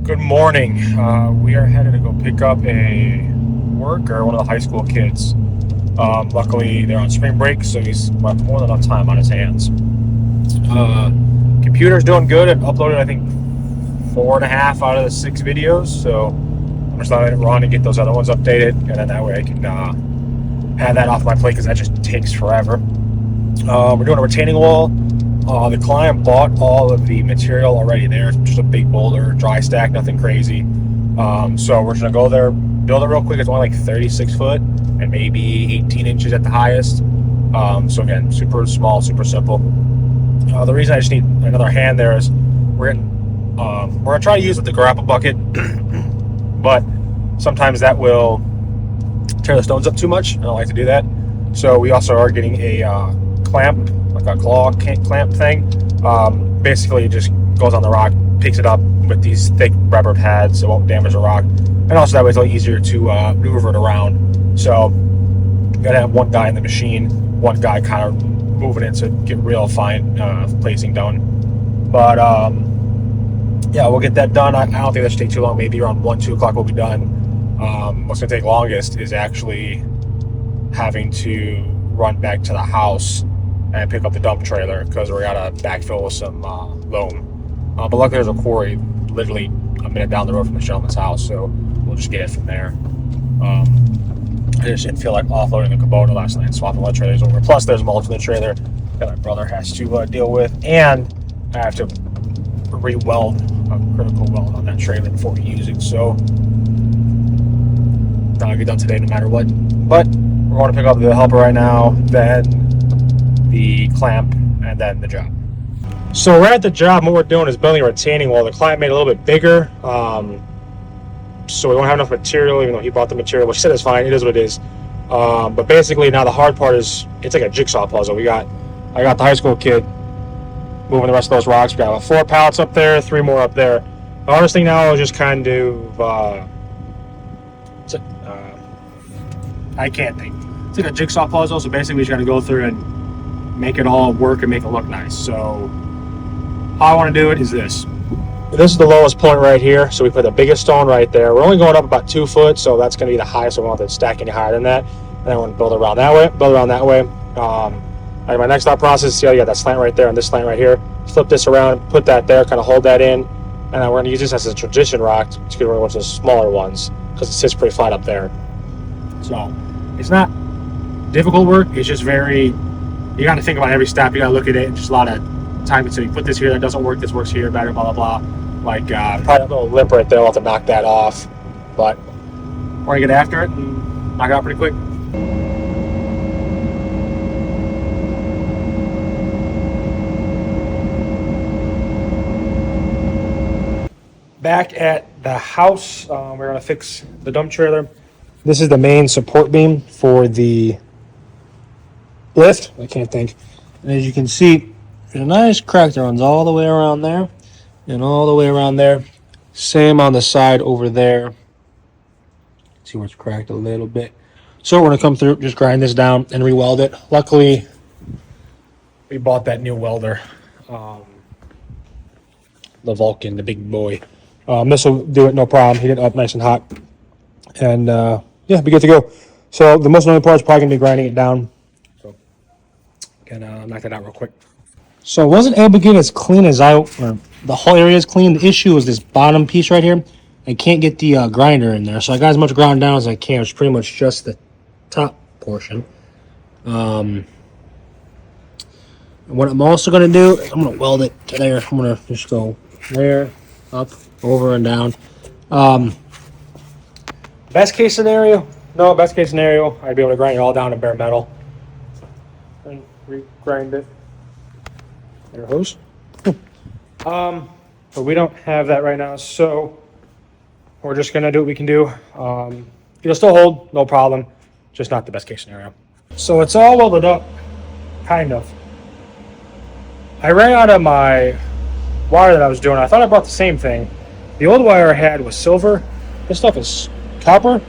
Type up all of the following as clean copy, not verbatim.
Good morning. We are headed to go pick up a worker, one of the high school kids. Luckily, they're on spring break, so he's got more than enough time on his hands. Computer's doing good. It uploaded, I think, 4.5 out of the 6 videos, so I'm just letting it run and get those other ones updated, and then that way I can have that off my plate because that just takes forever. We're doing a retaining wall. The client bought all of the material already there. It's just a big boulder, dry stack, nothing crazy. So we're just gonna go there, build it real quick. It's only like 36 foot and maybe 18 inches at the highest. So again, super small, super simple. The reason I just need another hand there is we're gonna try to use the grapple bucket, but sometimes that will tear the stones up too much. I don't like to do that. So we also are getting a clamp, like a claw clamp thing. Basically, it just goes on the rock, picks it up with these thick rubber pads, so it won't damage the rock. And also that way it's a little easier to maneuver it around. So you gotta have one guy in the machine, one guy kind of moving it to get real fine placing done. But yeah, we'll get that done. I don't think that should take too long. Maybe around 1-2 o'clock we'll be done. What's gonna take longest is actually having to run back to the house and pick up the dump trailer because we gotta backfill with some loam. But luckily there's a quarry literally a minute down the road from the gentleman's house, so we'll just get it from there. I just didn't feel like offloading the Kubota last night and swapping the trailers over. Plus there's mulch in the trailer that my brother has to deal with, and I have to re-weld a critical weld on that trailer before we use it, so that'll get done today no matter what. But we're going to pick up the helper right now, then the clamp, and then the job. So we're at the job, and what we're doing is building a retaining wall. The client made it a little bit bigger, so we don't have enough material, even though he bought the material, which he said is fine. It is what it is. But basically now the hard part is, it's like a jigsaw puzzle. I got the high school kid moving the rest of those rocks. We got 4 pallets up there, 3 more up there. The hardest thing now is just kind of, I can't think. It's like a jigsaw puzzle, so basically we just got to go through and make it all work and make it look nice. So how I want to do it is this. This is the lowest point right here, so we put the biggest stone right there. We're only going up about 2 foot, so that's going to be the highest, so we won't have to stack any higher than that. And then I want to build around that way, my next thought process is, see how you got that slant right there and this slant right here. Flip this around, put that there, kind of hold that in, and then we're going to use this as a transition rock to get rid of one of those smaller ones, because it sits pretty flat up there. So it's not difficult work, it's just very, you got to think about every step, you got to look at it, and just a lot of time. So you put this here, that doesn't work, this works here, better, blah, blah, blah. Like, probably a little lip right there, I'll have to knock that off. But we're going to get after it and knock it out pretty quick. Back at the house, we're going to fix the dump trailer. This is the main support beam for the lift. I can't think. And as you can see, there's a nice crack that runs all the way around there and all the way around there. Same on the side over there. See where it's cracked a little bit. So we're going to come through, just grind this down and re-weld it. Luckily, we bought that new welder. The Vulcan, the big boy. This will do it, no problem. Heat it up nice and hot. And yeah, be good to go. So the most annoying part is probably going to be grinding it down. So gonna knock that out real quick. So I wasn't able to get as clean as or the whole area is clean. The issue is this bottom piece right here. I can't get the grinder in there. So I got as much ground down as I can, which is pretty much just the top portion. What I'm also going to do is I'm going to weld it to there. I'm going to just go there, up, over, and down. Best case scenario, I'd be able to grind it all down to bare metal and re-grind it. Air hose. But we don't have that right now, so we're just gonna do what we can do. It'll still hold, no problem, just not the best case scenario. So it's all welded up, kind of. I ran out of my wire that I was doing. I thought I brought the same thing. The old wire I had was silver. This stuff is copper,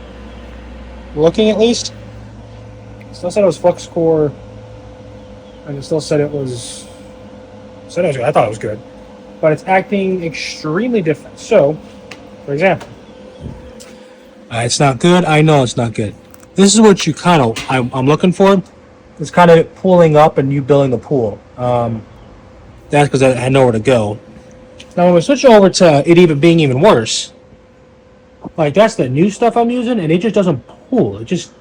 looking at least. Still said it was flux core, and it still said it was good. I thought it was good, but it's acting extremely different. So for example. It's not good. I know it's not good. This is what you kind of I'm looking for. It's kind of pulling up and you building the pool. That's because I had nowhere to go. Now when we switch over to it even being even worse, like that's the new stuff I'm using, and it just doesn't pull. It just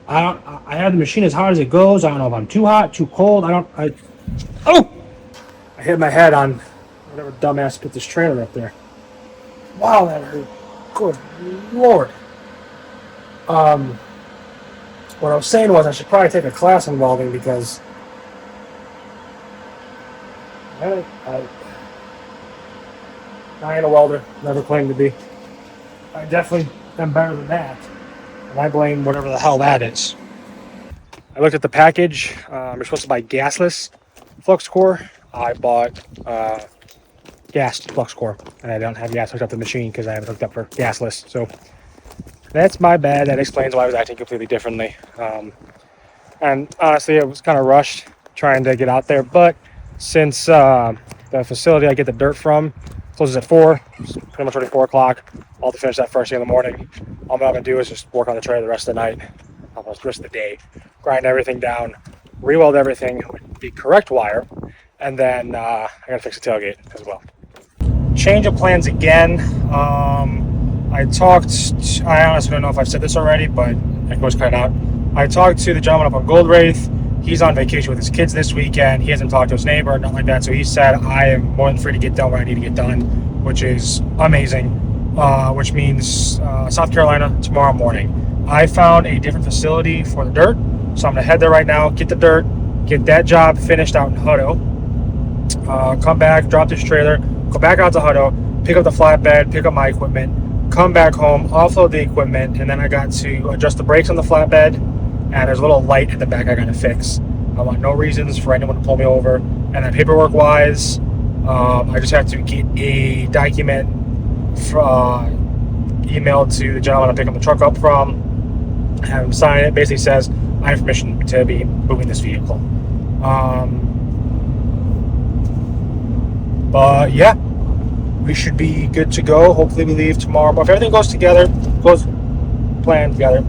I have the machine as hard as it goes. I don't know if I'm too hot, too cold. I hit my head on whatever dumbass put this trailer up there. Wow, that hurt. Good Lord. What I was saying was I should probably take a class on welding because I ain't a welder. Never claimed to be. I definitely am better than that. And I blame whatever the hell that is. I looked at the package. You're supposed to buy gasless flux core. I bought gassed flux core, and I don't have gas hooked up to the machine because I haven't hooked up for gasless. So that's my bad. That explains why I was acting completely differently. And honestly, it was kind of rushed trying to get out there. But since the facility I get the dirt from closes at 4, it's pretty much already 4 o'clock. I'll have to finish that first thing in the morning. All I'm going to do is just work on the trailer the rest of the night, almost the rest of the day, grind everything down, re-weld everything with the correct wire, and then I got to fix the tailgate as well. Change of plans again. I honestly don't know if I've said this already, but it goes cut out. I talked to the gentleman up on Gold Wraith. He's on vacation with his kids this weekend. He hasn't talked to his neighbor or nothing like that. So he said, I am more than free to get done what I need to get done, which is amazing, which means South Carolina tomorrow morning. I found a different facility for the dirt. So I'm going to head there right now, get the dirt, get that job finished out in Hutto, come back, drop this trailer, go back out to Hutto, pick up the flatbed, pick up my equipment, come back home, offload the equipment, and then I got to adjust the brakes on the flatbed, and there's a little light at the back I got to fix. I want no reasons for anyone to pull me over. And then paperwork-wise, I just have to get a document emailed to the gentleman I'm picking the truck up from, have him sign it. Basically says I have permission to be moving this vehicle. But yeah, we should be good to go. Hopefully we leave tomorrow. But if everything goes planned together,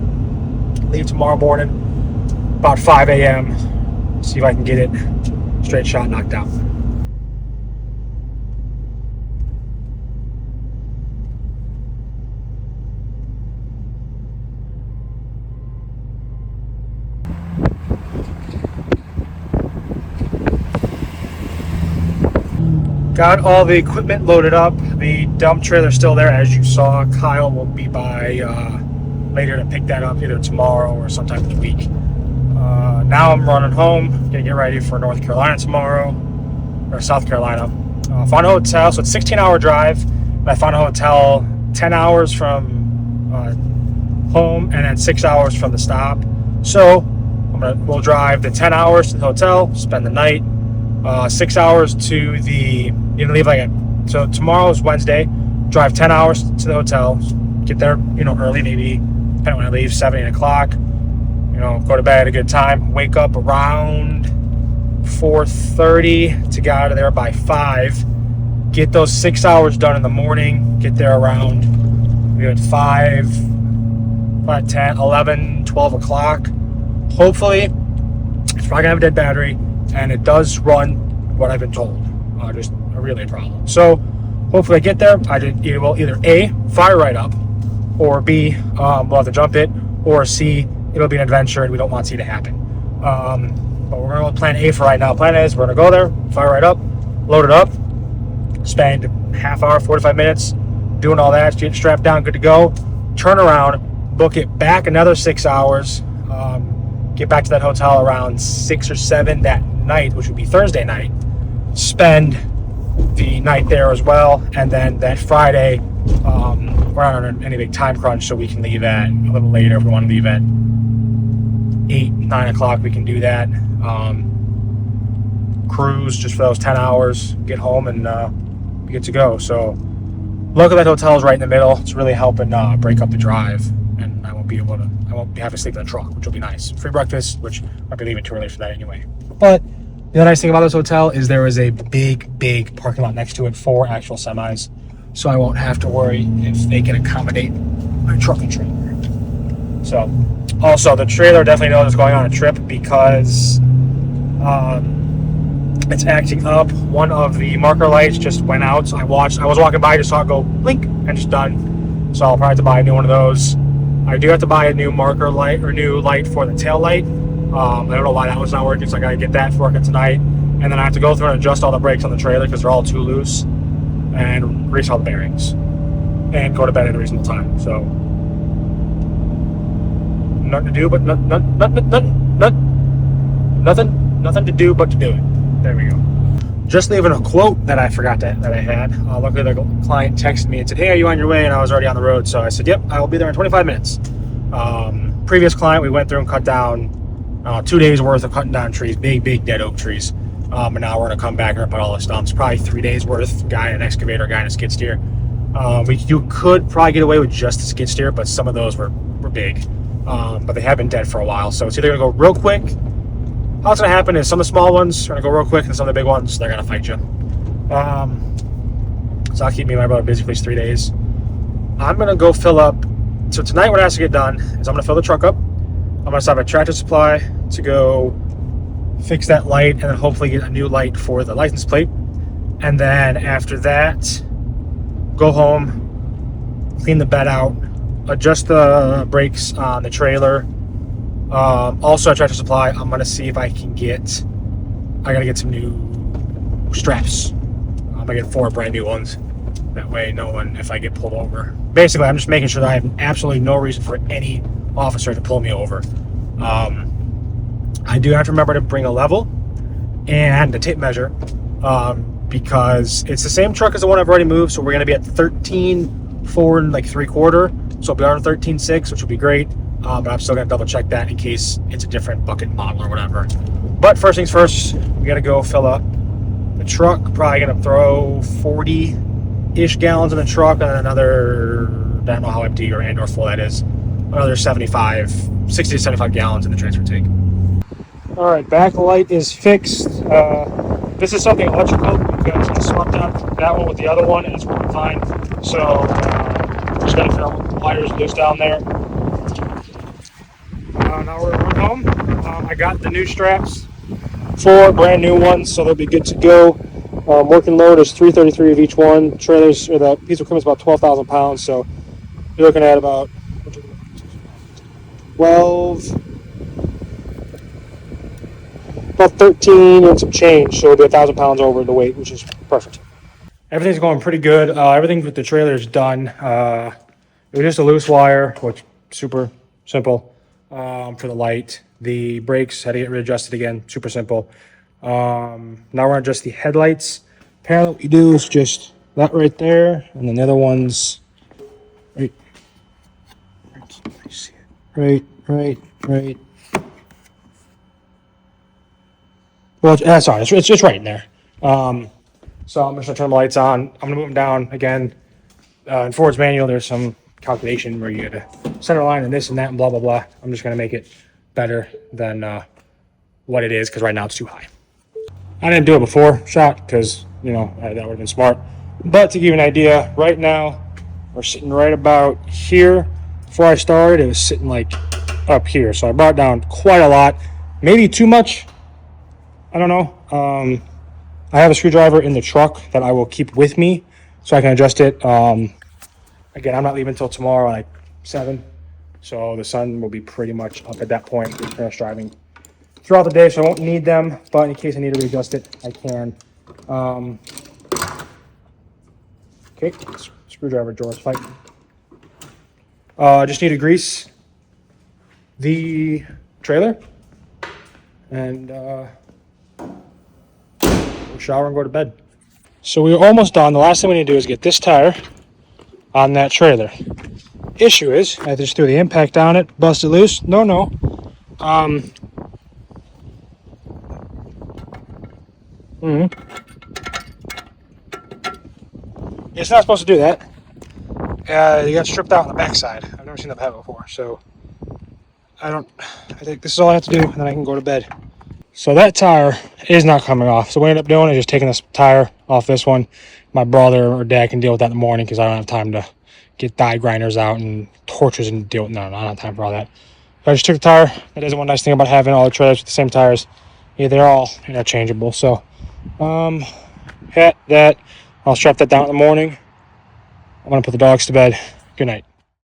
leave tomorrow morning about 5 a.m. See if I can get it straight shot knocked out. Got all the equipment loaded up. The dump trailer's still there, as you saw. Kyle will be by later to pick that up either tomorrow or sometime this week. Now I'm running home, gonna get ready for North Carolina tomorrow, or South Carolina. Found a hotel, so it's a 16-hour drive. And I found a hotel 10 hours from home and then 6 hours from the stop. So we'll drive the 10 hours to the hotel, spend the night. 6 hours to the, so tomorrow is Wednesday, drive 10 hours to the hotel, get there, early, maybe, depending on when I leave, 7, 8 o'clock, go to bed at a good time, wake up around 4:30 to get out of there by 5, get those 6 hours done in the morning, get there around, 5, 10, 11, 12 o'clock. Hopefully, it's probably going to have a dead battery, and it does run what I've been told. Just a relay problem. So hopefully I get there. It will either A, fire right up, or B, we'll have to jump it, or C, it'll be an adventure and we don't want C to happen. But we're going to go with plan A for right now. Plan A is we're going to go there, fire right up, load it up, spend half hour, 45 minutes doing all that, get strapped down, good to go, turn around, book it back another 6 hours, get back to that hotel around 6 or 7 that night, which would be Thursday night, spend the night there as well, and then that Friday, we're not on any big time crunch, so we can leave at a little later. If we want to leave at 8, 9 o'clock, we can do that. Cruise just for those 10 hours, get home, and be good to go. So luckily that hotel is right in the middle. It's really helping break up the drive, and I won't be having to sleep in the truck, which will be nice. Free breakfast, which I'll be leaving too early for that anyway. But the nice thing about this hotel is there is a big parking lot next to it for actual semis. so I won't have to worry if they can accommodate my truck and trailer. So, also the trailer definitely knows it's going on a trip because it's acting up. One of the marker lights just went out. So I was walking by, just saw it go blink and just done. So I'll probably have to buy a new one of those. I do have to buy a new marker light or new light for the tail light. I don't know why that one's not working, so I gotta get that working tonight. And then I have to go through and adjust all the brakes on the trailer because they're all too loose, and grease all the bearings, and go to bed at a reasonable time. So nothing to do but nothing to do but to do it. There we go. Just leaving a quote that I forgot that I had. Luckily, the client texted me and said, "Hey, are you on your way?" And I was already on the road, so I said, "Yep, I will be there in 25 minutes." Previous client, we went through and cut down 2 days worth of cutting down trees, big dead oak trees. And now we're gonna come back and rip out all the stumps. Probably 3 days worth. Guy in an excavator, guy in a skid steer. You could probably get away with just a skid steer, but some of those were big. But they have been dead for a while, so it's either gonna go real quick. How it's gonna happen is some of the small ones are gonna go real quick, and some of the big ones, they're gonna fight you. So I'll keep me and my brother busy for these 3 days. I'm gonna go fill up. So tonight, what has to get done is I'm gonna fill the truck up. I'm gonna stop at Tractor Supply to go fix that light, and then hopefully get a new light for the license plate. And then after that, go home, clean the bed out, adjust the brakes on the trailer. Also at Tractor Supply, I'm gonna see if I can I gotta get some new straps. I'm gonna get 4 brand new ones. That way, no one, if I get pulled over. Basically, I'm just making sure that I have absolutely no reason for any officer to pull me over. I do have to remember to bring a level and a tape measure, because it's the same truck as the one I've already moved. So we're gonna be at 13.4 and like 3/4. So I'll be on 13.6, which will be great. But I'm still gonna double check that in case it's a different bucket model or whatever. But first things first, we gotta go fill up the truck. Probably gonna throw 40-ish gallons in the truck, and another, I don't know how empty or full that is, another 60 to 75 gallons in the transfer tank. All right, back light is fixed. This is something electrical because I swapped out that one with the other one and it's working fine. So just gotta figure out what the wires loose down there. Now we're gonna run home. I got the new straps, 4 brand new ones, so they'll be good to go. Working load is 333 of each one. Trailers, or the piece of equipment is about 12,000 pounds, so you're looking at about 13 and some change, so it'll be 1,000 pounds over the weight, which is perfect. Everything's going pretty good. Everything with the trailer is done. It was just a loose wire, which super simple. For the light, the brakes had to get readjusted again, super simple. Now we're gonna adjust the headlights. Apparently what you do is just that right there, and then the other one's right. Well, sorry, it's just right in there. So I'm just gonna turn the lights on. I'm gonna move them down again. In Ford's manual, there's some calculation where you get a center line and this and that and blah blah blah. I'm just gonna make it better than what it is because right now it's too high. I didn't do it before shot because that would have been smart. But to give you an idea, right now we're sitting right about here. Before I started, it was sitting like up here, so I brought it down quite a lot, maybe too much. I don't know. I have a screwdriver in the truck that I will keep with me so I can adjust it. Again, I'm not leaving until tomorrow, like 7. So the sun will be pretty much up at that point. I'm finish driving throughout the day, so I won't need them. But in case I need to readjust it, I can. Okay, screwdriver drawer's fight. Just need to grease the trailer and shower and go to bed. So we're almost done. The last thing we need to do is get this tire on that trailer. Issue is I just threw the impact on it, busted loose. No. It's not supposed to do that. You got stripped out on the backside. I've never seen that happen before, so I think this is all I have to do, and then I can go to bed. So that tire is not coming off. So what I ended up doing is just taking this tire off this one, my brother or dad can deal with that in the morning because I don't have time to get die grinders out and torches and deal with. No, I don't have time for all that. But I just took the tire. That is one nice thing about having all the trailers with the same tires. Yeah, they're all interchangeable. So, that I'll strap that down in the morning. I'm gonna put the dogs to bed. Good night.